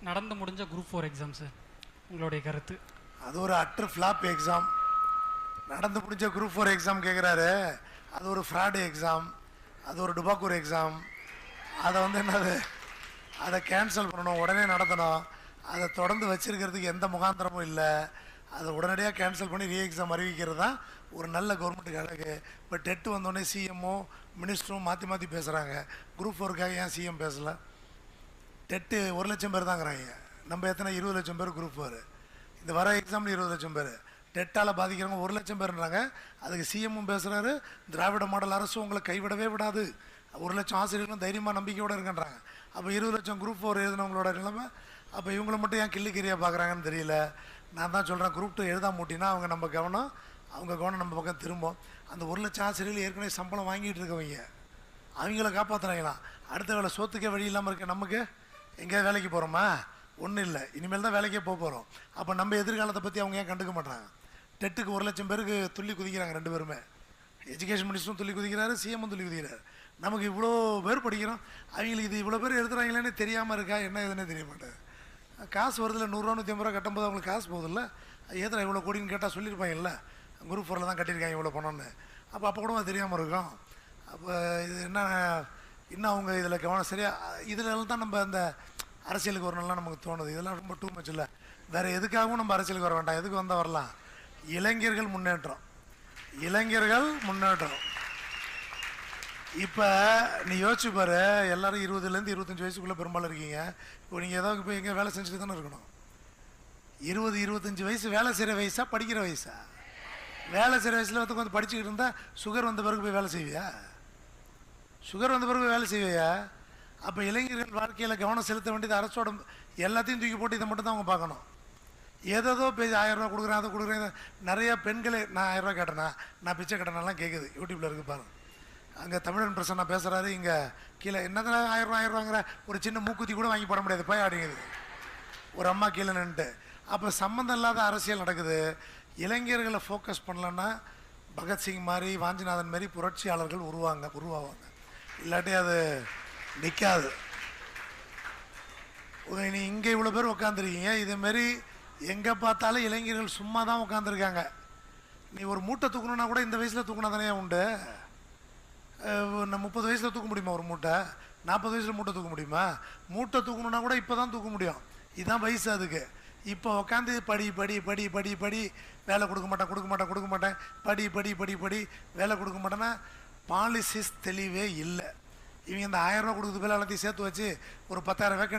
நடந்து முடிஞ்ச group 4 exam sir, உங்களுடைய கருத்து? அது ஒரு அட்டர் ஃப்ளாப் எக்ஸாம். நடந்து முடிஞ்ச குரூப் 4 எக்ஸாம் கேட்குறாரு. அது ஒரு ஃப்ராடு எக்ஸாம், அது ஒரு டுபாக்கூர் எக்ஸாம். அதை என்னது, அதை கேன்சல் பண்ணணும், உடனே நடத்தணும். அதை தொடர்ந்து வச்சிருக்கிறதுக்கு எந்த முகாந்திரமும் இல்லை. அதை உடனடியாக கேன்சல் பண்ணி ரீ எக்ஸாம் அறிவிக்கிறது தான் ஒரு நல்ல கவர்மெண்ட்டுக்கு அழகு. இப்போ டெட்டு வந்தோடனே சிஎம்ஓ மினிஸ்டரும் மாற்றி மாற்றி பேசுகிறாங்க. குரூப் 4க்காக ஏன் சிஎம் பேசலை? டெட்டு 1 லட்சம் பேர் தாங்கிறாங்க, நம்ம எத்தனை 20 லட்சம் பேர் குரூப் 4. இந்த வர எக்ஸாம்பிள் 20 லட்சம் பேர், டெட்டால் பாதிக்கிறவங்க 1 லட்சம் பேர்ன்றாங்க. அதுக்கு சிஎம்மும் பேசுகிறாரு, திராவிட மாடல் அரசு உங்களை கைவிடவே விடாது, 1 லட்சம் ஆசிரியர்களும் தைரியமாக நம்பிக்கையோடு இருக்கின்றாங்க. அப்போ 20 லட்சம் குரூப் 4 எழுதினவங்களோட நிலைமை, அப்போ இவங்களை மட்டும் ஏன் கிள்ளிக்கிரியாக பார்க்குறாங்கன்னு தெரியல. நான் தான் சொல்கிறேன், குரூப் 2 எழுதாம மூட்டினா அவங்க அவங்க கவனம் நம்ம பக்கம் திரும்பும். அந்த 1 லட்சம் ஆசிரியர்கள் ஏற்கனவே சம்பளம் வாங்கிட்டு இருக்கவங்க, அவங்கள காப்பாற்றுறாங்களாம். அடுத்த வேலை சோத்துக்கே வழி இல்லாமல் இருக்க நமக்கு எங்கேயாவது வேலைக்கு போகிறோமா? ஒன்றும் இல்லை, இனிமேல் தான் வேலைக்கே போகிறோம். அப்போ நம்ம எதிர்காலத்தை பற்றி அவங்க ஏன் கண்டுக்க மாட்டாங்க? டெட்டுக்கு 1 லட்சம் பேருக்கு துள்ளி குதிக்கிறாங்க, 2 பேருமே. எஜுகேஷன் மினிஸ்டரும் துள்ளி குதிக்கிறாரு, சிஎம்மும் துள்ளி குதிக்கிறாரு. நமக்கு இவ்வளோ பேர் படிக்கிறோம், அவங்களுக்கு இது இவ்வளோ பேர் எழுதுறாங்களேன்னு தெரியாமல் இருக்கா, என்ன எதுன்னே தெரிய மாட்டேது. காசு வருதில்ல, 100 ரூபா 150 ரூபா கட்டும்போது அவங்களுக்கு காசு போகுதில்ல. ஏதா இவ்வளோ கோடின்னு கேட்டால் சொல்லியிருப்பாங்கல்ல, குரூப் 4 தான் கட்டியிருக்காங்க இவ்வளோ பணம்னு. அப்போ கூட அது தெரியாமல் இருக்கும். அப்போ இது என்ன, இன்னும் அவங்க இதில் கவனம் சரியாக, இதில் தான் நம்ம அந்த அரசியலுக்கு வரணும்லாம் நமக்கு தோணுது. இதெல்லாம் ரொம்ப டூ மச் இல்லை. வேறு எதுக்காகவும் நம்ம அரசியலுக்கு வர வேண்டாம். எதுக்கு வந்தால் வரலாம்? இளைஞர்கள் முன்னேற்றம், இளைஞர்கள் முன்னேற்றம். இப்போ நீ யோசிச்சு பாரு, எல்லோரும் 20லேருந்து 25 வயசுக்குள்ளே பெரும்பாலும் இருக்கீங்க. இப்போ நீங்கள் ஏதாவது இப்போ எங்கே வேலை செஞ்சுட்டு தானே இருக்கணும். 20-25 வயசு வேலை செய்கிற வயசா, படிக்கிற வயசா? வேலை செய்கிற வயசில் வந்து படிச்சுக்கிட்டு இருந்தால் சுகர் வந்த பிறகு போய் வேலை செய்வியா? சுகர் வந்த பிறகு போய் வேலை செய்வியா? அப்போ இளைஞர்கள் வாழ்க்கையில் கவனம் செலுத்த வேண்டியது அரசோட எல்லாத்தையும் தூக்கி போட்டு இதை மட்டும் தான் அவங்க பார்க்கணும். ஏதோ பேசி 1000 ரூபா கொடுக்குறேன், அதை கொடுக்குறேன். நிறையா பெண்களே நான் 1000 ரூபா கேட்டேனா, நான் பிச்சை கட்டணெல்லாம் கேட்குது, யூடியூப்பில் இருக்குது பாருங்க. அங்கே தமிழன் பிரசன்னா பேசுகிறாரு, இங்கே கீழே என்னதான் 1000 ரூபாங்கிற ஒரு சின்ன மூக்குத்தி கூட வாங்கி போட முடியாது, போய் ஆடிங்குது ஒரு அம்மா கீழே நின்றுட்டு. அப்போ சம்மந்தம் இல்லாத அரசியல் நடக்குது. இளைஞர்களை ஃபோக்கஸ் பண்ணலன்னா பகத்சிங் மாதிரி, வாஞ்சிநாதன் மாதிரி புரட்சியாளர்கள் உருவாவாங்க. இல்லாட்டி அது நிற்காது. நீ இங்கே இவ்வளோ பேர் உட்காந்துருக்கீங்க, இதேமாரி எங்கே பார்த்தாலும் இளைஞர்கள் சும்மா தான் உட்காந்துருக்காங்க. நீ ஒரு மூட்டை தூக்கணுன்னா கூட இந்த வயசில் தூக்கினா தானே உண்டு. 30 வயசில் தூக்க முடியுமா ஒரு மூட்டை? 40 வயசில் மூட்டை தூக்க முடியுமா? மூட்டை தூக்கணுன்னா கூட இப்போ தான் தூக்க முடியும், இதுதான் வயசு அதுக்கு. இப்போ உட்காந்து படி படி படி படி படி, வேலை கொடுக்க மாட்டேன், படி படி படி படி, வேலை கொடுக்க மாட்டேன்னா பாலிசிஸ் தெளிவே இல்லை. இவங்க இந்த 1000 ரூபா கொடுக்குறது பேர் எல்லாத்தையும் சேர்த்து வச்சு ஒரு 10,000 வேக்கன்ட்